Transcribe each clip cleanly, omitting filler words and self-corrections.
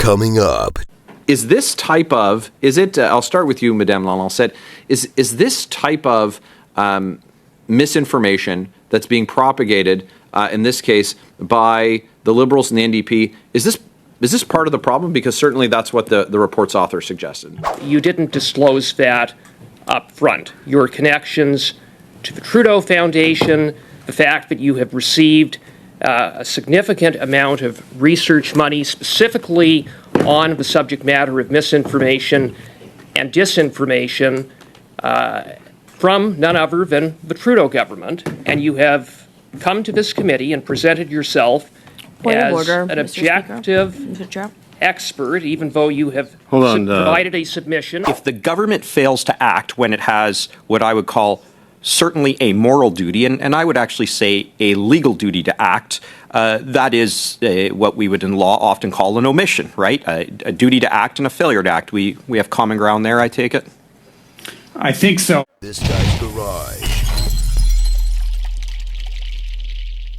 Coming up. Is this type of, I'll start with you, Madame Lalancette, is this type of misinformation that's being propagated, in this case, by the Liberals and the NDP, is this part of the problem? Because certainly that's what the report's author suggested. You didn't disclose that up front. Your connections to the Trudeau Foundation, the fact that you have received a significant amount of research money specifically on the subject matter of misinformation and disinformation from none other than the Trudeau government, and you have come to this committee and presented yourself as an objective expert, even though you have provided a submission. If the government fails to act when it has what I would call certainly a moral duty, and I would actually say a legal duty to act, that is what we would in law often call an omission, right? A duty to act and a failure to act. We have common ground there, I take it? I think so. This Guy's Garage.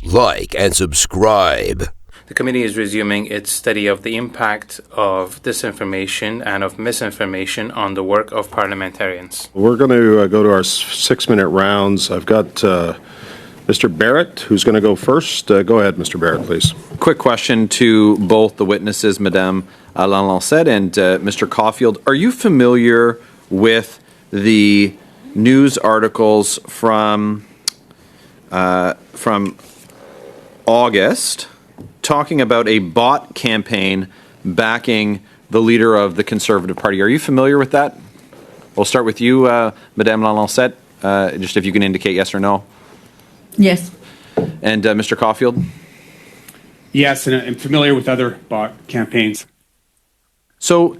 Like and subscribe. The committee is resuming its study of the impact of disinformation and of misinformation on the work of parliamentarians. We're going to go to our 6-minute rounds. I've got Mr. Barrett, who's going to go first. Go ahead, Mr. Barrett, please. Quick question to both the witnesses, Madame Lalancette and Mr. Caulfield. Are you familiar with the news articles from August talking about a bot campaign backing the leader of the Conservative Party? Are you familiar with that? We'll start with you, Madame Lalancette, just if you can indicate yes or no. Yes. And Mr. Caulfield? Yes, and I'm familiar with other bot campaigns. So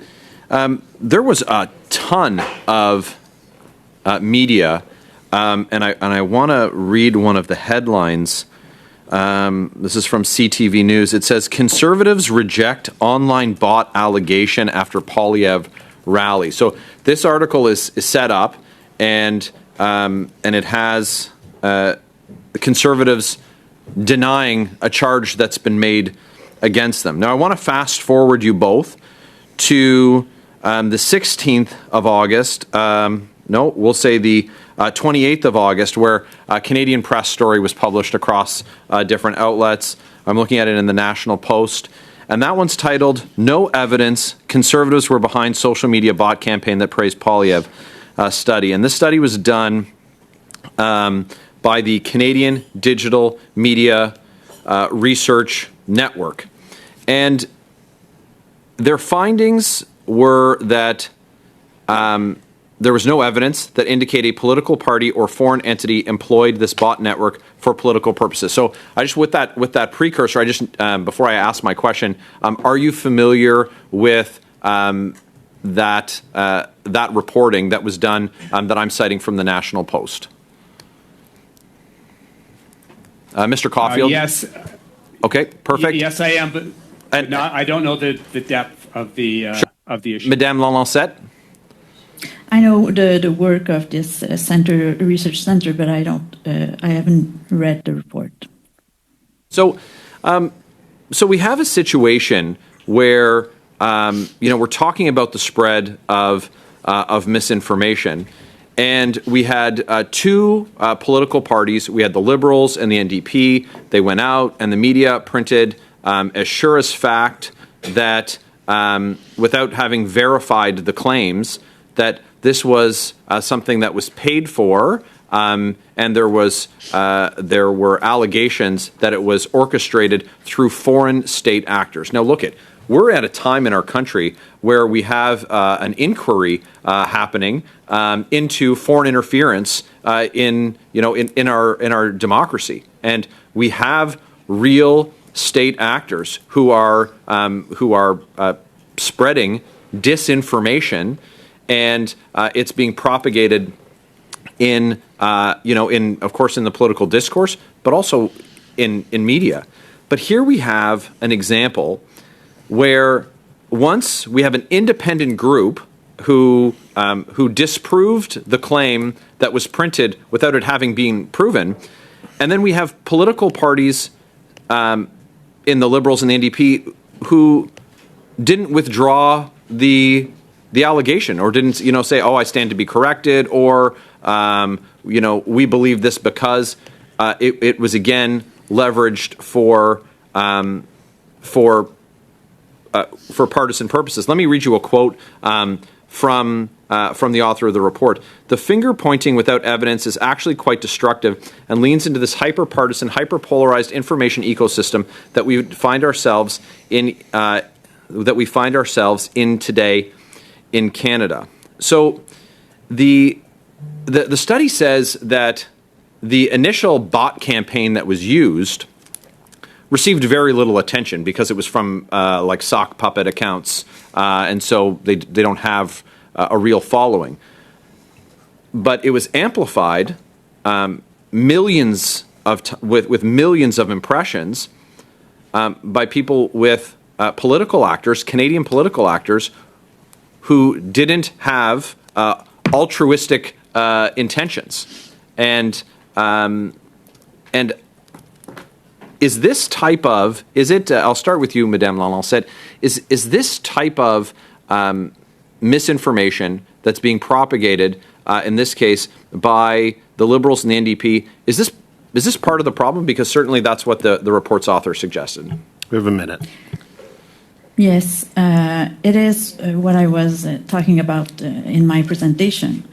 there was a ton of media, and I want to read one of the headlines. This is from CTV News. It says, Conservatives reject online bot allegation after Poilievre rally. So this article is set up, and it has the Conservatives denying a charge that's been made against them. Now, I want to fast forward you both to the 16th of August. No, we'll say the 28th of August, where a Canadian press story was published across different outlets. I'm looking at it in the National Post. And that one's titled, No Evidence, Conservatives Were Behind Social Media Bot Campaign That Praised Poilievre Study. And this study was done by the Canadian Digital Media Research Network. And their findings were that there was no evidence that indicate a political party or foreign entity employed this bot network for political purposes. So I just, with that precursor, I just, before I ask my question, are you familiar with that reporting that was done that I'm citing from the National Post? Mr. Caulfield? Yes. Okay, perfect. Yes, I am, but I don't know the depth of the issue. Madame Lalancette? I know the work of this research center, but I haven't read the report. So, so we have a situation where we're talking about the spread of misinformation, and we had two political parties. We had the Liberals and the NDP. They went out, and the media printed as sure as fact that without having verified the claims that this was something that was paid for, and there were allegations that it was orchestrated through foreign state actors. Now, we're at a time in our country where we have an inquiry happening into foreign interference in our democracy, and we have real state actors who are spreading disinformation. And it's being propagated of course, in the political discourse, but also in media. But here we have an example where once we have an independent group who disproved the claim that was printed without it having been proven, and then we have political parties in the Liberals and the NDP who didn't withdraw the allegation, or didn't, say, "Oh, I stand to be corrected," or we believe this because it was again leveraged for partisan purposes. Let me read you a quote from the author of the report. "The finger pointing without evidence is actually quite destructive and leans into this hyper-partisan, hyper-polarized information ecosystem that we find ourselves in today in Canada." So the study says that the initial bot campaign that was used received very little attention because it was from like sock puppet accounts, and so they don't have a real following. But it was amplified, with millions of impressions by people with political actors, Canadian political actors, who didn't have altruistic intentions, and is this type of, I'll start with you, Madame Lalonde, is this type of misinformation that's being propagated, in this case, by the Liberals and the NDP, is this part of the problem? Because certainly that's what the report's author suggested. We have a minute. Yes, it is what I was talking about in my presentation.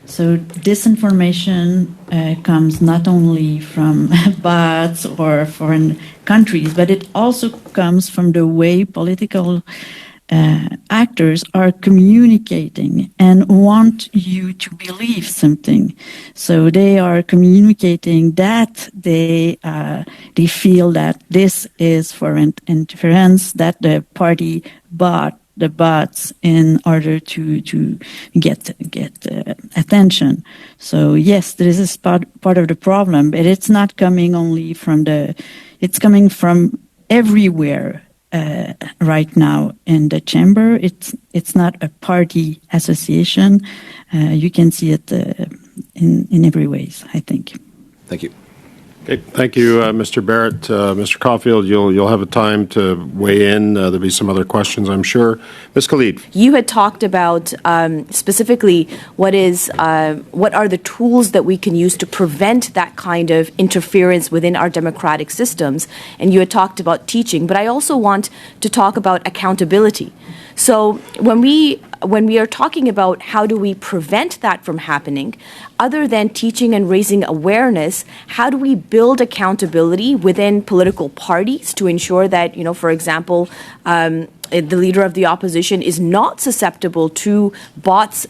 So disinformation comes not only from bots or foreign countries, but it also comes from the way political actors are communicating and want you to believe something. So they are communicating that they feel that this is foreign interference, that the party bought the bots in order to get attention. So yes, this is part of the problem, but it's not coming only from it's coming from everywhere right now in the chamber. It's not a party association. You can see it in every ways, I think. Thank you. Okay, thank you, Mr. Barrett. Mr. Caulfield, you'll have a time to weigh in. There'll be some other questions, I'm sure. Ms. Khalid. You had talked about specifically what are the tools that we can use to prevent that kind of interference within our democratic systems, and you had talked about teaching, but I also want to talk about accountability. So when we are talking about how do we prevent that from happening, other than teaching and raising awareness, how do we build accountability within political parties to ensure that, for example, the leader of the opposition is not susceptible to bots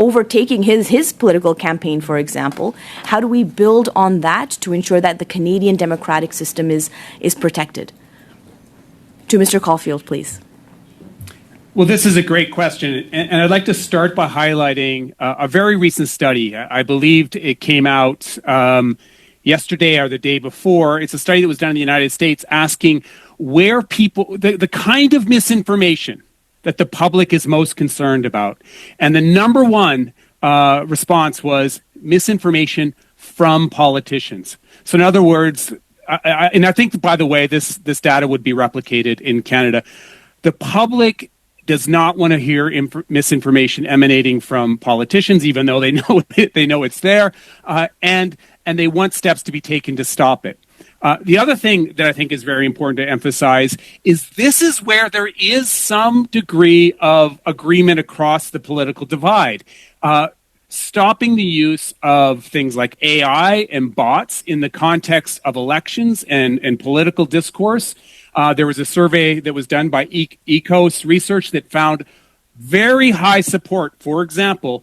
overtaking his political campaign, for example? How do we build on that to ensure that the Canadian democratic system is protected? To Mr. Caulfield, please. Well, this is a great question, and I'd like to start by highlighting a very recent study. I believed it came out yesterday or the day before. It's a study that was done in the United States asking where people, the kind of misinformation that the public is most concerned about. And the number one response was misinformation from politicians. So in other words, and I think, by the way, this data would be replicated in Canada, the public does not want to hear misinformation emanating from politicians, even though they know it's there, and they want steps to be taken to stop it. The other thing that I think is very important to emphasize is this is where there is some degree of agreement across the political divide. Stopping the use of things like AI and bots in the context of elections and political discourse. There was a survey that was done by ECOS Research that found very high support, for example,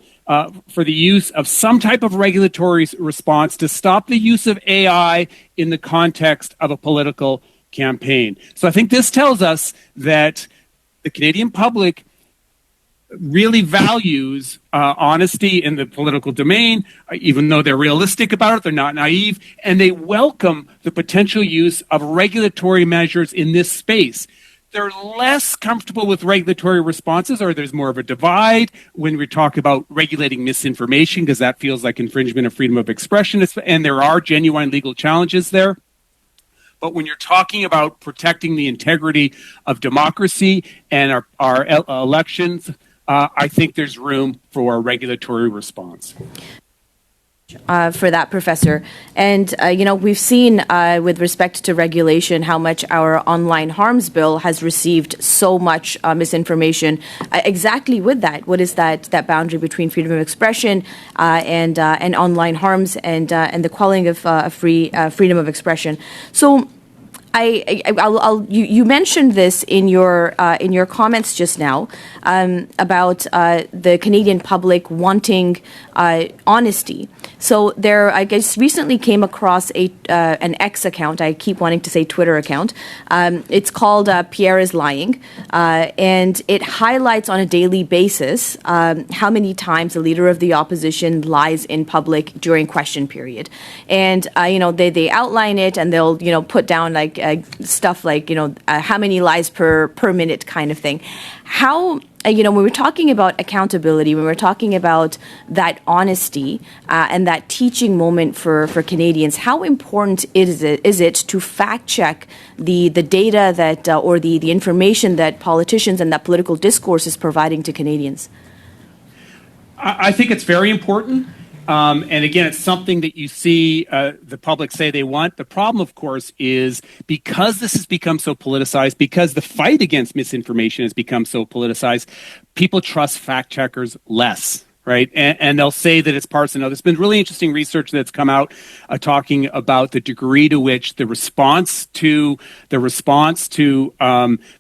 for the use of some type of regulatory response to stop the use of AI in the context of a political campaign. So I think this tells us that the Canadian public really values honesty in the political domain, even though they're realistic about it, they're not naive, and they welcome the potential use of regulatory measures in this space. They're less comfortable with regulatory responses, or there's more of a divide when we talk about regulating misinformation, because that feels like infringement of freedom of expression, and there are genuine legal challenges there. But when you're talking about protecting the integrity of democracy and our elections, I think there's room for a regulatory response. For that, Professor. And, we've seen with respect to regulation how much our online harms bill has received so much misinformation. Exactly with that, what is that boundary between freedom of expression and online harms and the quelling of freedom of expression? So you mentioned this in your comments just now about the Canadian public wanting honesty. So I guess recently came across an X account. I keep wanting to say Twitter account. It's called Pierre is Lying, and it highlights on a daily basis how many times the leader of the opposition lies in public during question period. And they outline it, and they'll put down stuff like how many lies per minute kind of thing. How when we're talking about accountability, when we're talking about that honesty and that teaching moment for Canadians, how important is it to fact check the data that or the information that politicians and that political discourse is providing to Canadians? I think it's very important. And again, it's something that you see the public say they want. The problem, of course, is because this has become so politicized, because the fight against misinformation has become so politicized, people trust fact checkers less. Right. And they'll say that it's partisan. Now, there's been really interesting research that's come out talking about the degree to which the response to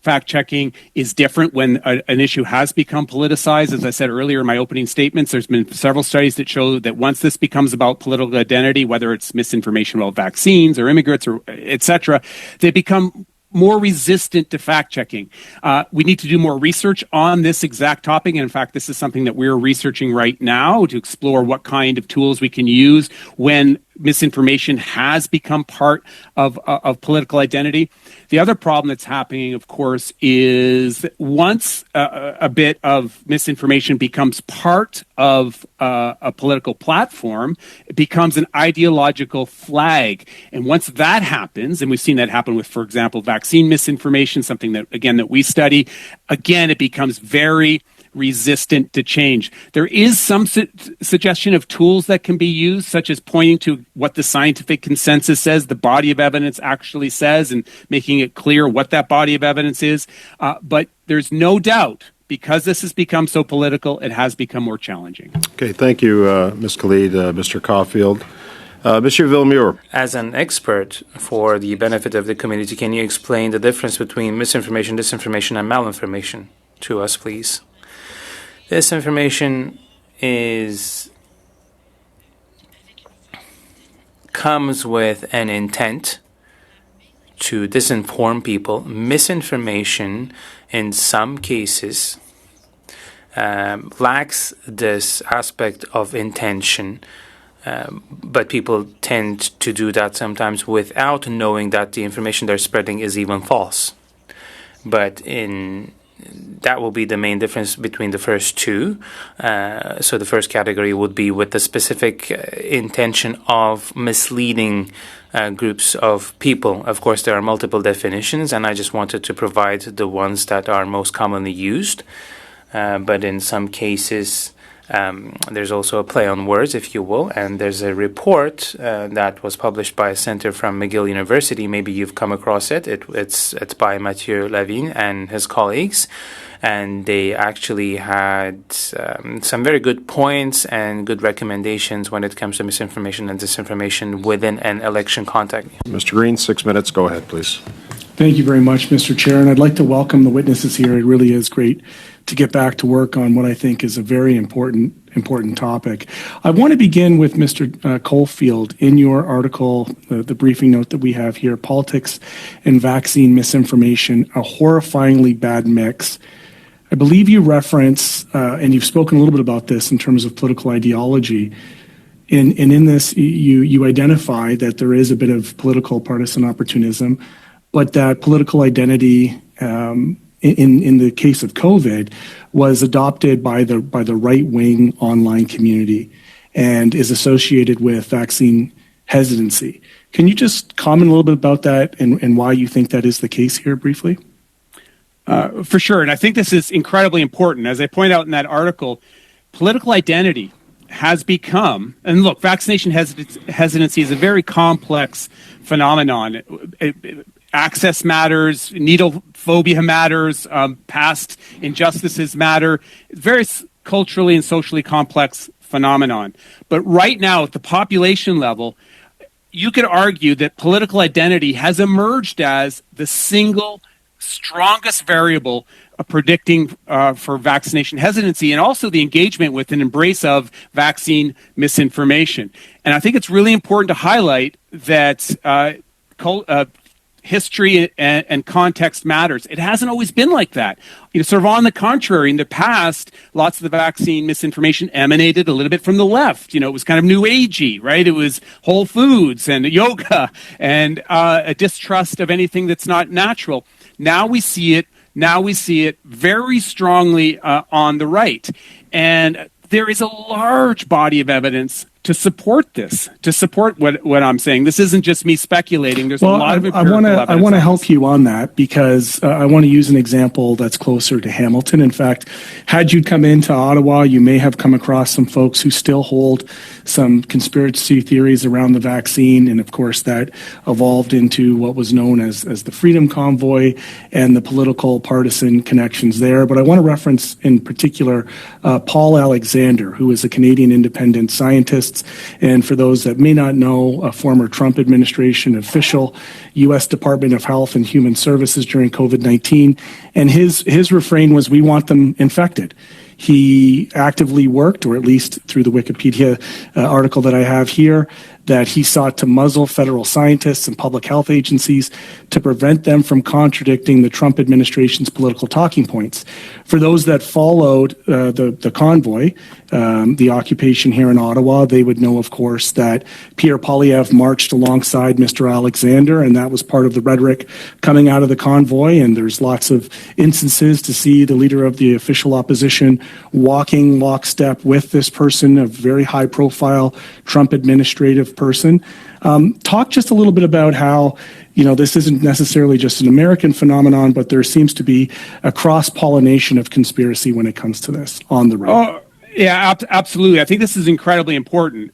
fact checking is different when an issue has become politicized. As I said earlier in my opening statements, there's been several studies that show that once this becomes about political identity, whether it's misinformation about vaccines or immigrants or et cetera, they become more resistant to fact-checking. We need to do more research on this exact topic. And in fact, this is something that we're researching right now to explore what kind of tools we can use when misinformation has become part of political identity. The other problem that's happening, of course, is that once a bit of misinformation becomes part of a political platform, it becomes an ideological flag. And once that happens, and we've seen that happen with, for example, vaccine misinformation, something that we study, again, it becomes very resistant to change. There is some suggestion of tools that can be used, such as pointing to what the scientific consensus says, the body of evidence actually says, and making it clear what that body of evidence is. But there's no doubt, because this has become so political, it has become more challenging. Okay, thank you, Ms. Khalid, Mr. Caulfield. Monsieur Villemure. As an expert, for the benefit of the community, can you explain the difference between misinformation, disinformation, and malinformation to us, please? Disinformation comes with an intent to disinform people. Misinformation, in some cases, lacks this aspect of intention, but people tend to do that sometimes without knowing that the information they're spreading is even false. But that will be the main difference between the first two. So the first category would be with the specific intention of misleading groups of people. Of course, there are multiple definitions, and I just wanted to provide the ones that are most commonly used. But in some cases, there's also a play on words, if you will, and there's a report that was published by a center from McGill University. Maybe you've come across it. It's by Mathieu Lavigne and his colleagues, and they actually had some very good points and good recommendations when it comes to misinformation and disinformation within an election context. Mr. Green, 6 minutes. Go ahead, please. Thank you very much, Mr. Chair, and I'd like to welcome the witnesses here. It really is great to get back to work on what I think is a very important topic. I want to begin with Mr. Caulfield. In your article, the briefing note that we have here, Politics and Vaccine Misinformation, a Horrifyingly Bad Mix. I believe you reference, and you've spoken a little bit about this in terms of political ideology, and in this you identify that there is a bit of political partisan opportunism, but that political identity in the case of COVID was adopted by the right-wing online community and is associated with vaccine hesitancy. Can you just comment a little bit about that and why you think that is the case here briefly? For sure. And I think this is incredibly important. As I point out in that article, political identity has become, and look, vaccination hesitancy is a very complex phenomenon. Access matters, needle phobia matters, past injustices matter. Very culturally and socially complex phenomenon. But right now, at the population level, you could argue that political identity has emerged as the single strongest variable predicting for vaccination hesitancy, and also the engagement with and embrace of vaccine misinformation. And I think it's really important to highlight that history and context matters. It hasn't always been like that. Sort of on the contrary, in the past, lots of the vaccine misinformation emanated a little bit from the left. It was kind of new agey, right? It was Whole Foods and yoga and a distrust of anything that's not natural. Now we see it very strongly on the right. And there is a large body of evidence to support this, to support what I'm saying. This isn't just me speculating. There's a lot of empirical evidence. I want to help you on that because I want to use an example that's closer to Hamilton. In fact, had you come into Ottawa, you may have come across some folks who still hold some conspiracy theories around the vaccine. And of course, that evolved into what was known as the Freedom Convoy and the political partisan connections there. But I want to reference in particular Paul Alexander, who is a Canadian independent scientist. And for those that may not know, a former Trump administration official, U.S. Department of Health and Human Services during COVID-19. And his refrain was, "We want them infected." He actively worked, or at least through the Wikipedia article that I have here, that he sought to muzzle federal scientists and public health agencies to prevent them from contradicting the Trump administration's political talking points. For those that followed the convoy, the occupation here in Ottawa, they would know, of course, that Pierre Poilievre marched alongside Mr. Alexander, and that was part of the rhetoric coming out of the convoy. And there's lots of instances to see the leader of the official opposition walking lockstep with this person, a very high-profile Trump administrative person. Talk just a little bit about how, this isn't necessarily just an American phenomenon, but there seems to be a cross-pollination of conspiracy when it comes to this on the right. Oh, yeah, absolutely. I think this is incredibly important.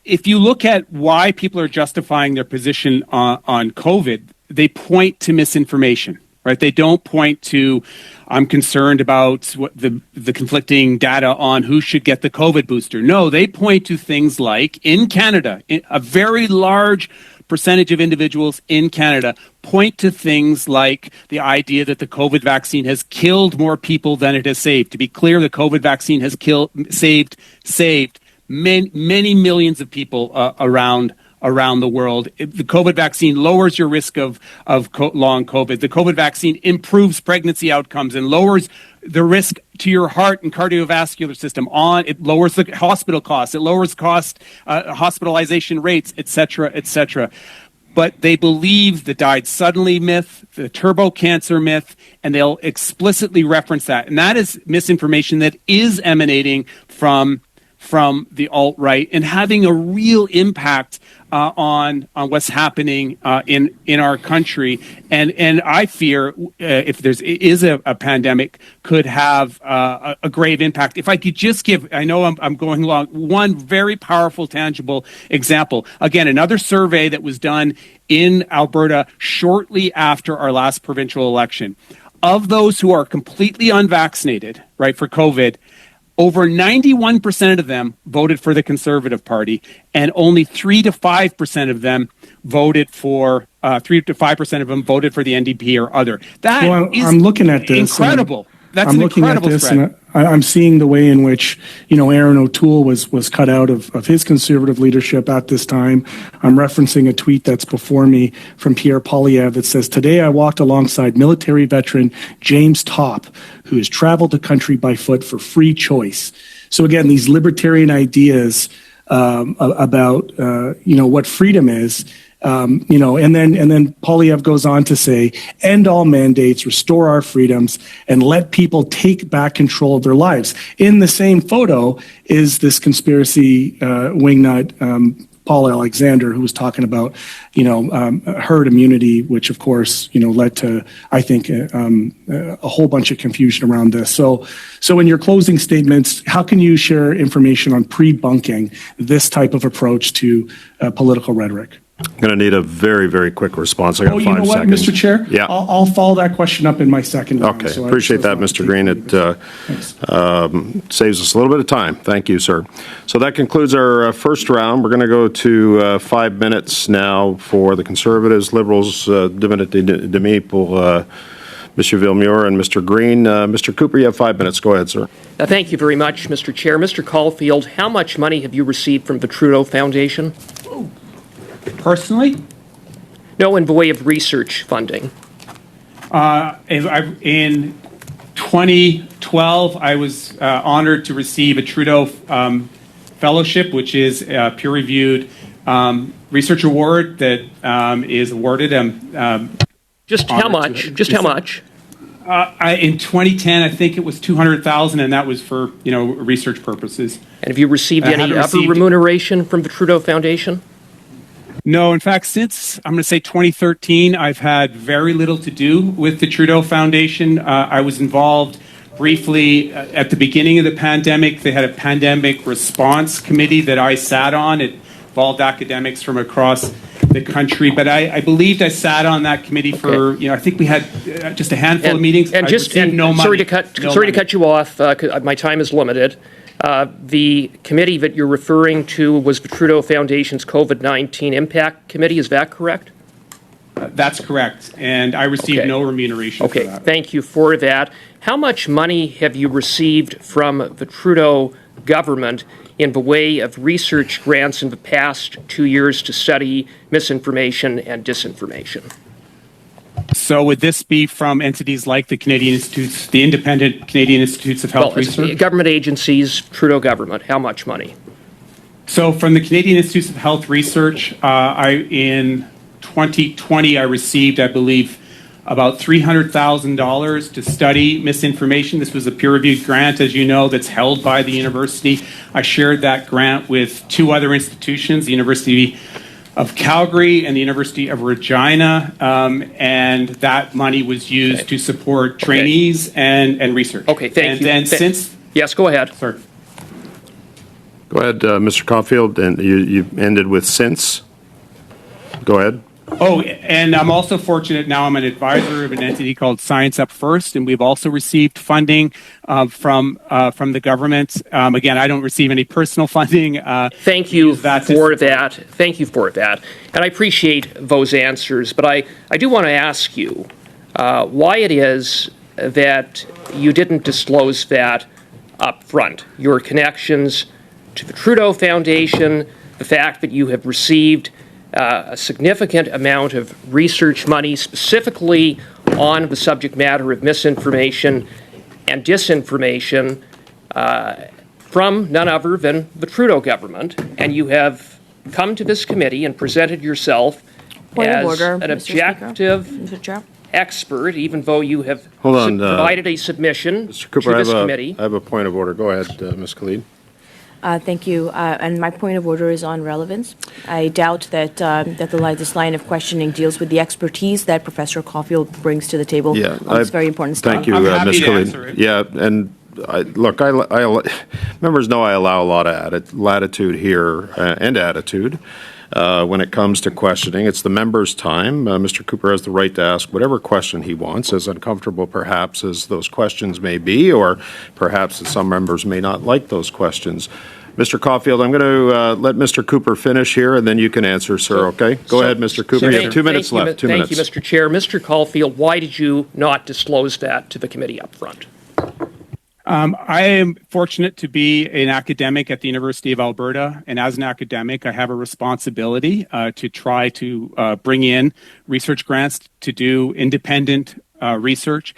If you look at why people are justifying their position on COVID, they point to misinformation. Right? They don't point to, I'm concerned about what the conflicting data on who should get the COVID booster. No, they point to things like, in Canada, a very large percentage of individuals in Canada point to things like the idea that the COVID vaccine has killed more people than it has saved. To be clear, the COVID vaccine has saved many millions of people around the world. The COVID vaccine lowers your risk of long COVID. The COVID vaccine improves pregnancy outcomes and lowers the risk to your heart and cardiovascular system. It lowers the hospital costs. It lowers hospitalization rates, et cetera, et cetera. But they believe the died suddenly myth, the turbo cancer myth, and they'll explicitly reference that. And that is misinformation that is emanating from the alt-right and having a real impact on what's happening in our country, and I fear if there is a pandemic, could have a grave impact. If I could just give, I know I'm going long, one very powerful, tangible example. Again, another survey that was done in Alberta shortly after our last provincial election. Of those who are completely unvaccinated, right, for COVID, over 91% of them voted for the Conservative Party, and only 3 to 5% of them voted for 3 to 5% of them voted for the NDP or other. I'm looking at this. Incredible. That's I'm an looking incredible at this, spread. and I'm seeing the way in which Aaron O'Toole was cut out of his Conservative leadership at this time. I'm referencing a tweet that's before me from Pierre Poilievre that says, "Today I walked alongside military veteran James Topp, who has traveled the country by foot for free choice." So again, these libertarian ideas about what freedom is. And then Poilievre goes on to say, "End all mandates, restore our freedoms, and let people take back control of their lives." In the same photo is this conspiracy wingnut Paul Alexander, who was talking about, herd immunity, which of course, led to, I think, a whole bunch of confusion around this. So in your closing statements, how can you share information on pre-bunking this type of approach to political rhetoric? I'm going to need a very, very quick response. I got 5 you know what, seconds. Mr. Chair? Yeah. I'll follow that question up in my second round. Okay. So Appreciate that, Mr. Green. It saves us a little bit of time. Thank you, sir. So that concludes our first round. We're going to go to 5 minutes now for the Conservatives, Liberals, 2 minutes et demi pour Mr. Villemure and Mr. Green. Mr. Cooper, you have 5 minutes. Go ahead, sir. Thank you very much, Mr. Chair. Mr. Caulfield, how much money have you received from the Trudeau Foundation? Personally, No, in the way of research funding. in 2012, I was honored to receive a Trudeau Fellowship, which is a peer-reviewed research award that is awarded. Just how much? Just how much? In 2010, I think it was $200,000, and that was for research purposes. And have you received any other remuneration from the Trudeau Foundation? No, in fact, since I'm going to say 2013, I've had very little to do with the Trudeau Foundation. I was involved briefly at the beginning of the pandemic. They had a pandemic response committee that I sat on. It involved academics from across the country, but I believed I sat on that committee for I think we had just a handful of meetings. And no money. Sorry to cut you off. 'Cause my time is limited. The committee that you're referring to was the Trudeau Foundation's COVID-19 Impact Committee. Is that correct? That's correct, and I received no remuneration for that. Thank you for that. How much money have you received from the Trudeau government in the way of research grants in the past 2 years to study misinformation and disinformation? So would this be from entities like the Canadian Institutes, the independent Canadian Institutes of Health Research? Government agencies, Trudeau government, how much money? So from the Canadian Institutes of Health Research, in 2020, I received, I believe, about $300,000 to study misinformation. This was a peer-reviewed grant, as you know, that's held by the university. I shared that grant with 2 other institutions, the University of Calgary and the University of Regina, and that money was used to support trainees and research. Okay, thank you. And then since... Yes, go ahead. Sorry. Go ahead, Mr. Caulfield, and you ended with since. Go ahead. Oh, and I'm also fortunate now I'm an advisor of an entity called Science Up First, and we've also received funding from the government. Again, I don't receive any personal funding. Thank you for that. Thank you for that. And I appreciate those answers, but I do want to ask you why it is that you didn't disclose that up front, your connections to the Trudeau Foundation, the fact that you have received a significant amount of research money specifically on the subject matter of misinformation and disinformation from none other than the Trudeau government, and you have come to this committee and presented yourself as an objective expert, even though you have provided a submission Mr. Cooper, to this committee. I have a point of order. Go ahead, Ms. Khalid. Thank you. And my point of order is on relevance. I doubt that this line of questioning deals with the expertise that Professor Caulfield brings to the table on this very important study. Thank you, Ms. Khalid. Yeah, and look, members know I allow a lot of latitude here and attitude when it comes to questioning. It's the member's time. Mr. Cooper has the right to ask whatever question he wants, as uncomfortable perhaps as those questions may be, or perhaps that some members may not like those questions. Mr. Caulfield, I'm going to let Mr. Cooper finish here, and then you can answer, sir, okay? Go ahead, Mr. Cooper. You have 2 minutes left. 2 minutes. Thank you, Mr. Chair. Mr. Caulfield, why did you not disclose that to the committee up front? I am fortunate to be an academic at the University of Alberta, and as an academic, I have a responsibility to try to bring in research grants to do independent research.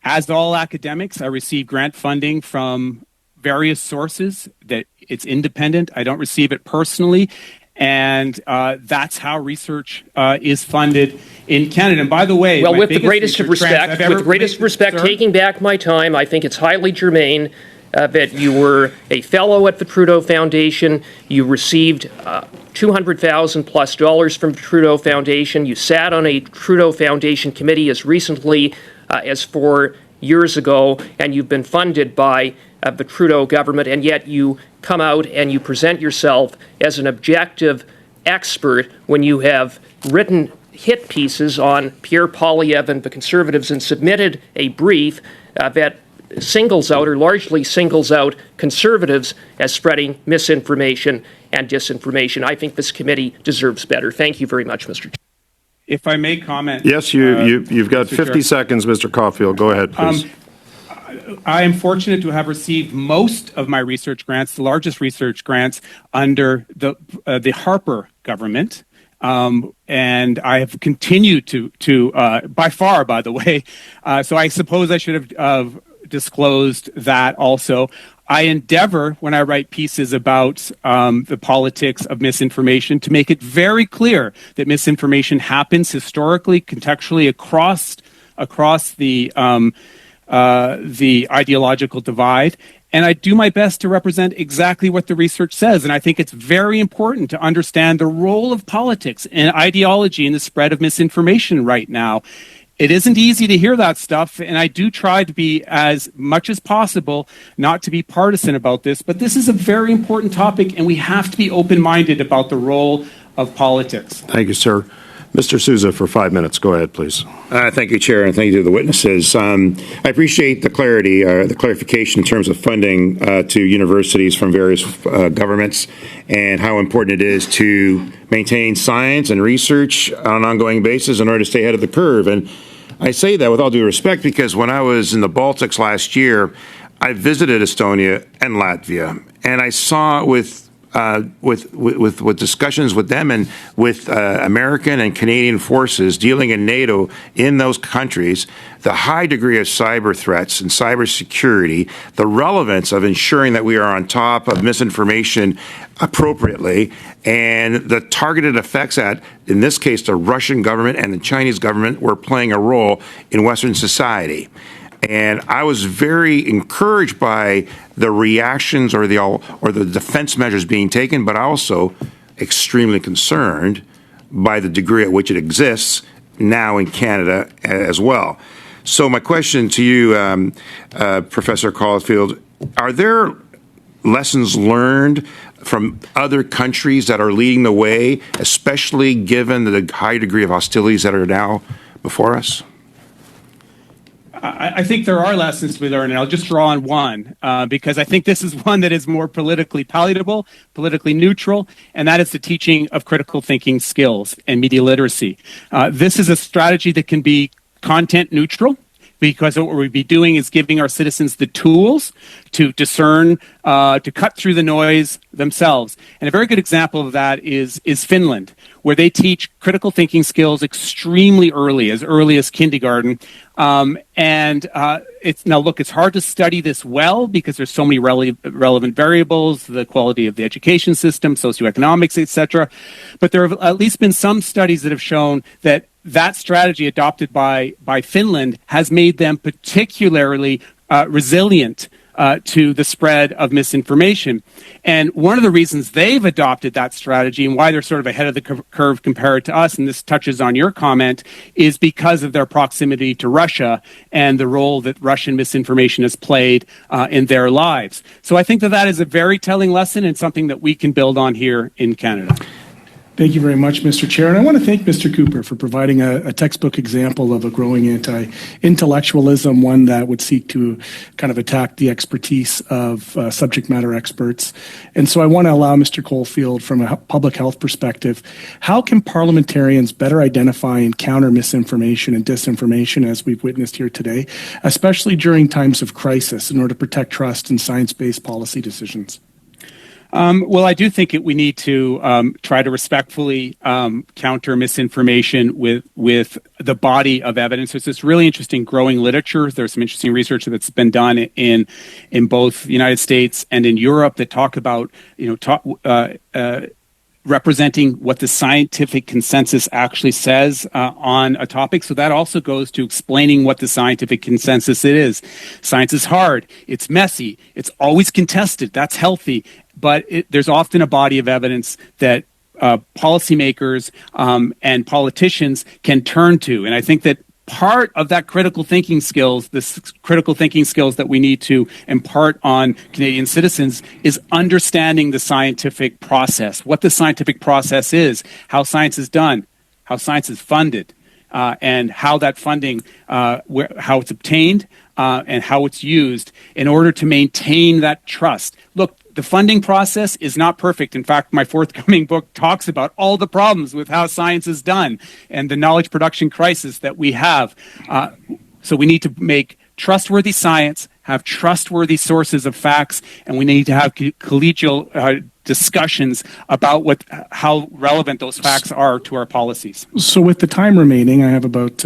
As all academics, I receive grant funding from various sources that it's independent. I don't receive it personally. And that's how research is funded in Canada. And by the way, well, with the greatest of respect, taking back my time, I think it's highly germane that you were a fellow at the Trudeau Foundation. You received $200,000 plus from the Trudeau Foundation. You sat on a Trudeau Foundation committee as recently as 4 years ago, and you've been funded by the Trudeau government, and yet you come out and you present yourself as an objective expert when you have written hit pieces on Pierre Poilievre and the Conservatives and submitted a brief that singles out or largely singles out Conservatives as spreading misinformation and disinformation. I think this committee deserves better. Thank you very much, Mr. Chair. If I may comment. Yes, you've got Mr. 50 Chair. seconds, Mr. Caulfield. Go ahead, please. I am fortunate to have received most of my research grants, the largest research grants, under the Harper government. And I have continued to by far, by the way. So I suppose I should have disclosed that also. I endeavor, when I write pieces about the politics of misinformation, to make it very clear that misinformation happens historically, contextually across the ideological divide. And I do my best to represent exactly what the research says. And I think it's very important to understand the role of politics and ideology in the spread of misinformation right now. It isn't easy to hear that stuff, and I do try to be, as much as possible, not to be partisan about this, but this is a very important topic, and we have to be open-minded about the role of politics. Thank you, sir. Mr. Souza, for 5 minutes. Go ahead, please. Thank you, Chair, and thank you to the witnesses. I appreciate the clarity, the clarification in terms of funding to universities from various governments and how important it is to maintain science and research on an ongoing basis in order to stay ahead of the curve. And I say that with all due respect because when I was in the Baltics last year, I visited Estonia and Latvia, and I saw with discussions with them and with American and Canadian forces dealing in NATO in those countries, the high degree of cyber threats and cyber security, the relevance of ensuring that we are on top of misinformation appropriately, and the targeted effects that, in this case, the Russian government and the Chinese government were playing a role in Western society. And I was very encouraged by the reactions or the defense measures being taken, but also extremely concerned by the degree at which it exists now in Canada as well. So my question to you, Professor Caulfield, are there lessons learned from other countries that are leading the way, especially given the high degree of hostilities that are now before us? I think there are lessons to be learned, and I'll just draw on one, because I think this is one that is more politically palatable, politically neutral, and that is the teaching of critical thinking skills and media literacy. This is a strategy that can be content neutral, because what we'll be doing is giving our citizens the tools to discern, to cut through the noise themselves. And a very good example of that is Finland, where they teach critical thinking skills extremely early as kindergarten. It's hard to study this well because there's so many relevant variables, the quality of the education system, socioeconomics, etc. But there have at least been some studies that have shown that strategy adopted by Finland has made them particularly resilient to the spread of misinformation. And one of the reasons they've adopted that strategy and why they're sort of ahead of the curve compared to us, and this touches on your comment, is because of their proximity to Russia and the role that Russian misinformation has played in their lives. So I think that is a very telling lesson and something that we can build on here in Canada. Thank you very much, Mr. Chair. And I want to thank Mr. Cooper for providing a textbook example of a growing anti-intellectualism, one that would seek to kind of attack the expertise of subject matter experts. And so I want to allow Mr. Caulfield, from a public health perspective, how can parliamentarians better identify and counter misinformation and disinformation, as we've witnessed here today, especially during times of crisis, in order to protect trust in science-based policy decisions? Well, I do think we need to try to respectfully counter misinformation with the body of evidence. There's this really interesting growing literature. There's some interesting research that's been done in both the United States and in Europe that talk about representing what the scientific consensus actually says on a topic. So that also goes to explaining what the scientific consensus is. Science is hard. It's messy. It's always contested. That's healthy. But there's often a body of evidence that policymakers and politicians can turn to. And I think that part of that critical thinking skills, critical thinking skills that we need to impart on Canadian citizens, is understanding the scientific process, what the scientific process is, how science is done, how science is funded, and how that funding, how it's obtained, and how it's used in order to maintain that trust. Look, the funding process is not perfect. In fact, my forthcoming book talks about all the problems with how science is done and the knowledge production crisis that we have. So we need to make trustworthy science, have trustworthy sources of facts, and we need to have collegial discussions about how relevant those facts are to our policies. So with the time remaining, I have about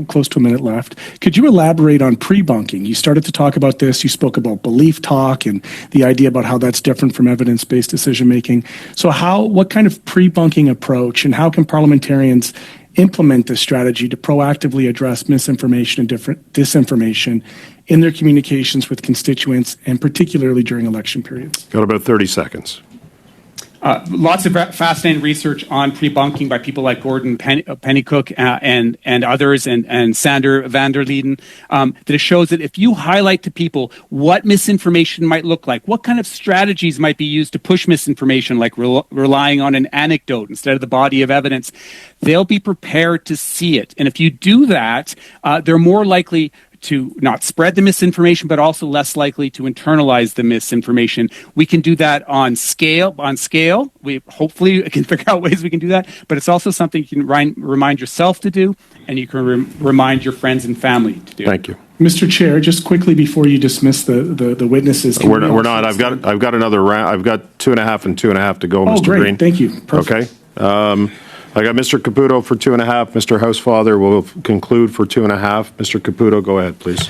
close to a minute left. Could you elaborate on pre-bunking? You started to talk about this. You spoke about belief talk and the idea about how that's different from evidence-based decision-making. So what kind of pre-bunking approach and how can parliamentarians implement this strategy to proactively address misinformation and disinformation in their communications with constituents, and particularly during election periods? Got about 30 seconds. Lots of fascinating research on pre-bunking by people like Gordon Pennycook and others, and Sander van der Leiden, that shows that if you highlight to people what misinformation might look like, what kind of strategies might be used to push misinformation, like relying on an anecdote instead of the body of evidence, they'll be prepared to see it. And if you do that, they're more likely to not spread the misinformation, but also less likely to internalize the misinformation. We can do that on scale. We hopefully can figure out ways we can do that, but it's also something you can remind yourself to do, and you can remind your friends and family to do. Thank you. Mr. Chair, just quickly before you dismiss the witnesses. We're not. I've got another round. I've got 2.5 and 2.5 to go, Mr. Great. Green. Thank you. Perfect. Okay. I got Mr. Caputo for 2.5. Mr. Housefather will conclude for 2.5. Mr. Caputo, go ahead, please.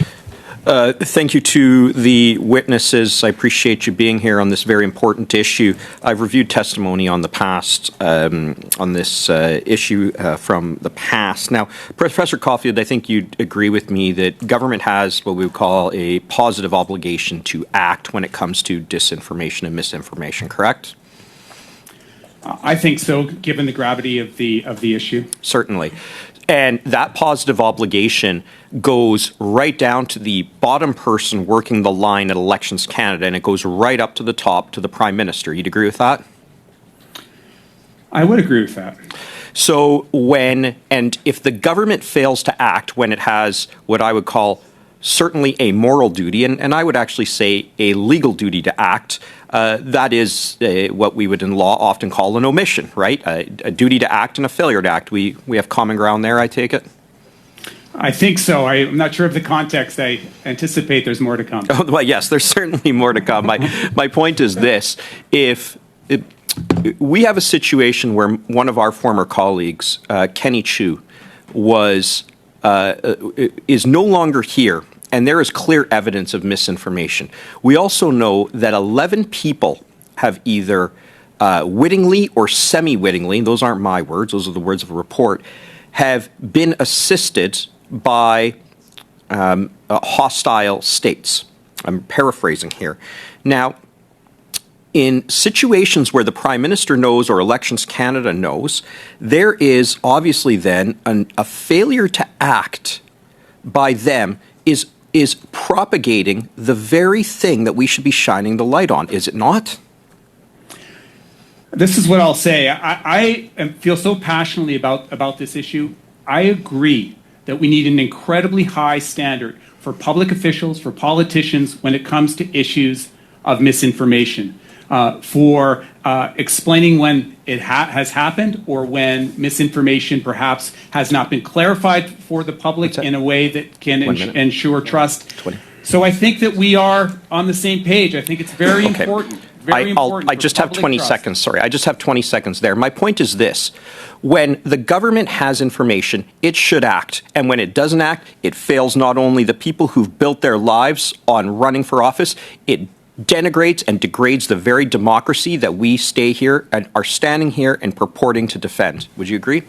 Thank you to the witnesses. I appreciate you being here on this very important issue. I've reviewed testimony on the past, on this issue from the past. Now, Professor Caulfield, I think you'd agree with me that government has what we would call a positive obligation to act when it comes to disinformation and misinformation, correct? I think so, given the gravity of the issue. Certainly. And that positive obligation goes right down to the bottom person working the line at Elections Canada, and it goes right up to the top to the Prime Minister. You'd agree with that? I would agree with that. So if the government fails to act when it has what I would call certainly a moral duty, and I would actually say a legal duty to act, that is what we would in law often call an omission, right? A duty to act and a failure to act. We have common ground there, I take it? I think so. I'm not sure of the context. I anticipate there's more to come. Oh, well, yes, there's certainly more to come. My point is this. We have a situation where one of our former colleagues, Kenny Chu, is no longer here, and there is clear evidence of misinformation. We also know that 11 people have either wittingly or semi-wittingly, those aren't my words, those are the words of a report, have been assisted by hostile states. I'm paraphrasing here. Now, in situations where the Prime Minister knows or Elections Canada knows, there is obviously then a failure to act by them is propagating the very thing that we should be shining the light on, is it not? This is what I'll say. I feel so passionately about this issue. I agree that we need an incredibly high standard for public officials, for politicians, when it comes to issues of misinformation, for explaining when it has happened or when misinformation perhaps has not been clarified for the public in a way that can ensure trust. So I think that we are on the same page. I think it's very important. I just have 20 seconds. Sorry, I just have 20 seconds there. My point is this. When the government has information, it should act. And when it doesn't act, it fails not only the people who've built their lives on running for office, it denigrates and degrades the very democracy that we stay here and are standing here and purporting to defend. Would you agree?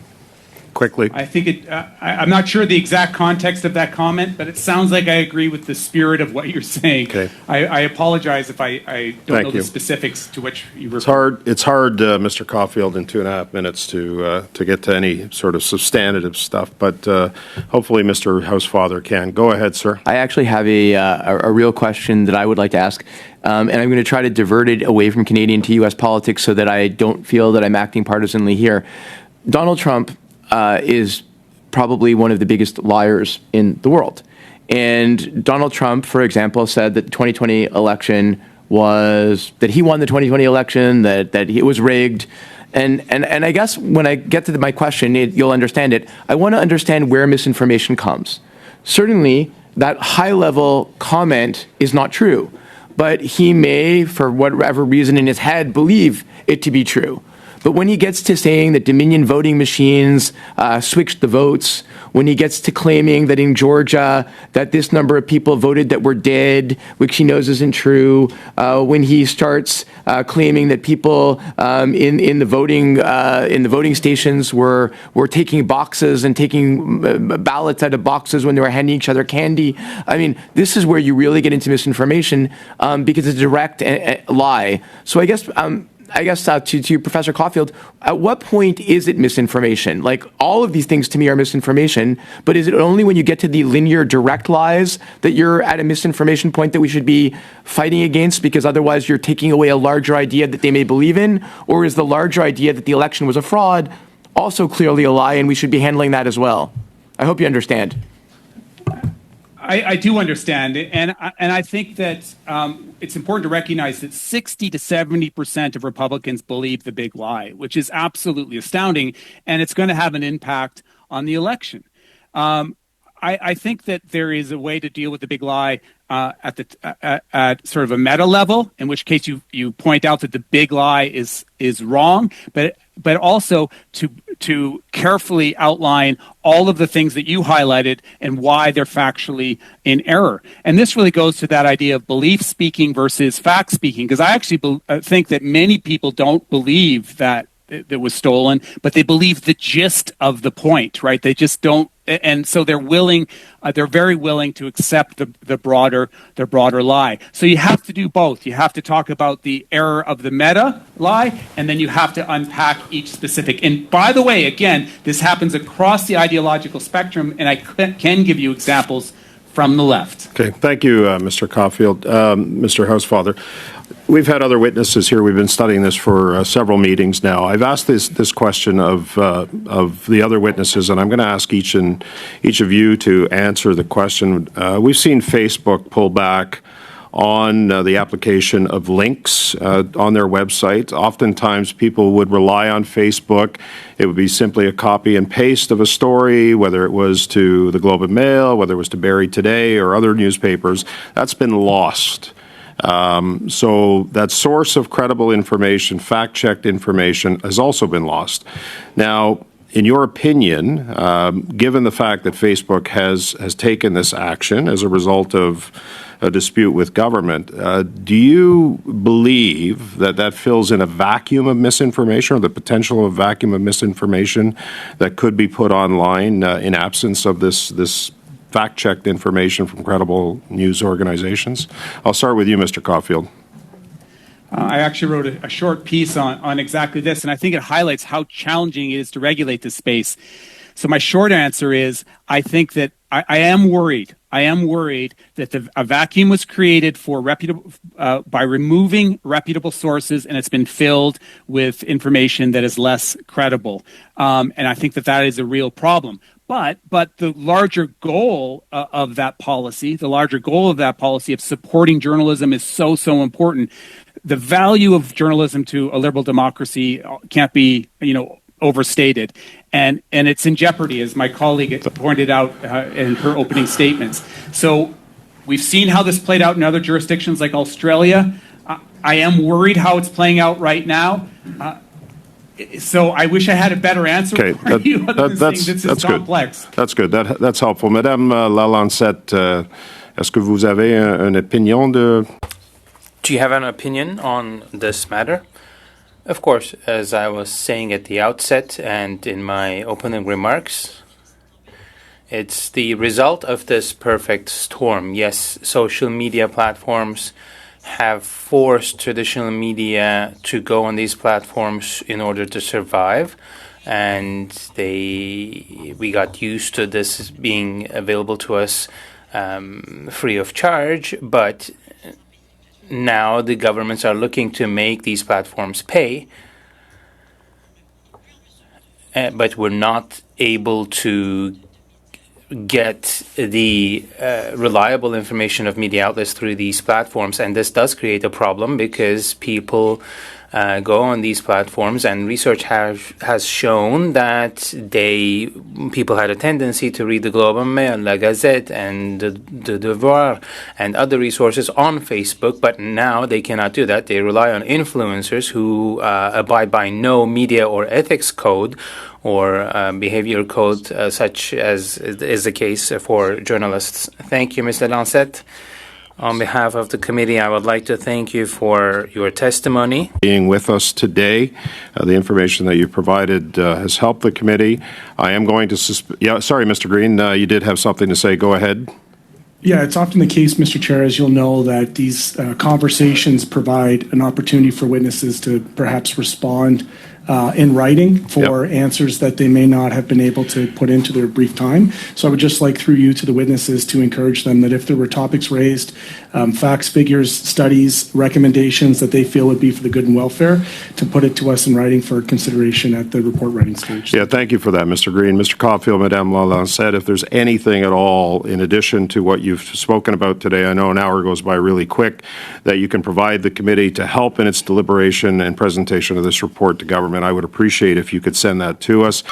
Quickly. I think I'm not sure the exact context of that comment, but it sounds like I agree with the spirit of what you're saying. Okay. I apologize if I don't know you. the specifics to which you refer. It's hard, Mr. Caulfield, in 2.5 minutes to get to any sort of substantive stuff, but hopefully Mr. Housefather can. Go ahead, sir. I actually have a real question that I would like to ask, and I'm going to try to divert it away from Canadian to U.S. politics so that I don't feel that I'm acting partisanly here. Donald Trump is probably one of the biggest liars in the world. And Donald Trump, for example, said that the 2020 election that he won the 2020 election, that it was rigged. And I guess when I get to my question, you'll understand it. I want to understand where misinformation comes. Certainly, that high-level comment is not true, but he may, for whatever reason in his head, believe it to be true. But when he gets to saying that Dominion voting machines switched the votes, when he gets to claiming that in Georgia that this number of people voted that were dead, which he knows isn't true, when he starts claiming that people in the voting stations were taking boxes and taking ballots out of boxes when they were handing each other candy. I mean, this is where you really get into misinformation because it's a direct lie. So I guess to Professor Caulfield, at what point is it misinformation? Like, all of these things to me are misinformation, but is it only when you get to the linear direct lies that you're at a misinformation point that we should be fighting against, because otherwise you're taking away a larger idea that they may believe in? Or is the larger idea that the election was a fraud also clearly a lie, and we should be handling that as well? I hope you understand. I do understand it, and I think that it's important to recognize that 60 to 70% of Republicans believe the big lie, which is absolutely astounding, and it's going to have an impact on the election. I think that there is a way to deal with the big lie at sort of a meta level, in which case you point out that the big lie is wrong, but also to carefully outline all of the things that you highlighted and why they're factually in error. And this really goes to that idea of belief speaking versus fact speaking, because I actually think that many people don't believe that it was stolen, but they believe the gist of the point, right? They just don't, and so they're very willing to accept the broader lie. So you have to do both. You have to talk about the error of the meta lie, and then you have to unpack each specific. And by the way, again, this happens across the ideological spectrum, and I can give you examples from the left. Okay, thank you, Mr. Caulfield. Mr. Housefather, we've had other witnesses here. We've been studying this for several meetings now. I've asked this question of the other witnesses, and I'm going to ask each of you to answer the question. We've seen Facebook pull back on the application of links on their website. Oftentimes, people would rely on Facebook. It would be simply a copy and paste of a story, whether it was to the Globe and Mail, whether it was to Barrie Today or other newspapers. That's been lost. So that source of credible information, fact-checked information, has also been lost. Now, in your opinion, given the fact that Facebook has taken this action as a result of a dispute with government, do you believe that fills in a vacuum of misinformation, or the potential of a vacuum of misinformation that could be put online in absence of this fact-checked information from credible news organizations? I'll start with you, Mr. Caulfield. I actually wrote a short piece on exactly this, and I think it highlights how challenging it is to regulate this space. So my short answer is, I think that I am worried. I am worried that a vacuum was created for by removing reputable sources, and it's been filled with information that is less credible. And I think that is a real problem. But the larger goal of that policy, of supporting journalism is so important. The value of journalism to a liberal democracy can't be, overstated, and it's in jeopardy, as my colleague pointed out in her opening statements. So we've seen how this played out in other jurisdictions like Australia. I am worried how it's playing out right now. So I wish I had a better answer for you. That's complex. Good. That's good. That's helpful. Madame Lalancette, est-ce que vous avez une opinion de... Do you have an opinion on this matter? Of course, as I was saying at the outset and in my opening remarks, it's the result of this perfect storm. Yes, social media platforms have forced traditional media to go on these platforms in order to survive, and we got used to this being available to us free of charge, but now the governments are looking to make these platforms pay, but we're not able to get the reliable information of media outlets through these platforms. And this does create a problem because people go on these platforms, and research has shown that people had a tendency to read the Globe and Mail, La Gazette, and the Devoir, and other resources on Facebook, but now they cannot do that. They rely on influencers who abide by no media or ethics code or behavior code, such as is the case for journalists. Thank you, Mr. Lancet. On behalf of the committee, I would like to thank you for your testimony. Being with us today, the information that you provided has helped the committee. I am going to sorry, Mr. Green, you did have something to say. Go ahead. Yeah, it's often the case, Mr. Chair, as you'll know, that these conversations provide an opportunity for witnesses to perhaps respond in writing for answers that they may not have been able to put into their brief time. So I would just like, through you to the witnesses, to encourage them that if there were topics raised, facts, figures, studies, recommendations that they feel would be for the good and welfare, to put it to us in writing for consideration at the report writing stage. Yeah, thank you for that, Mr. Green. Mr. Caulfield, Madame Lancet, if there's anything at all in addition to what you've spoken about today, I know an hour goes by really quick, that you can provide the committee to help in its deliberation and presentation of this report to government, I would appreciate if you could send that to us.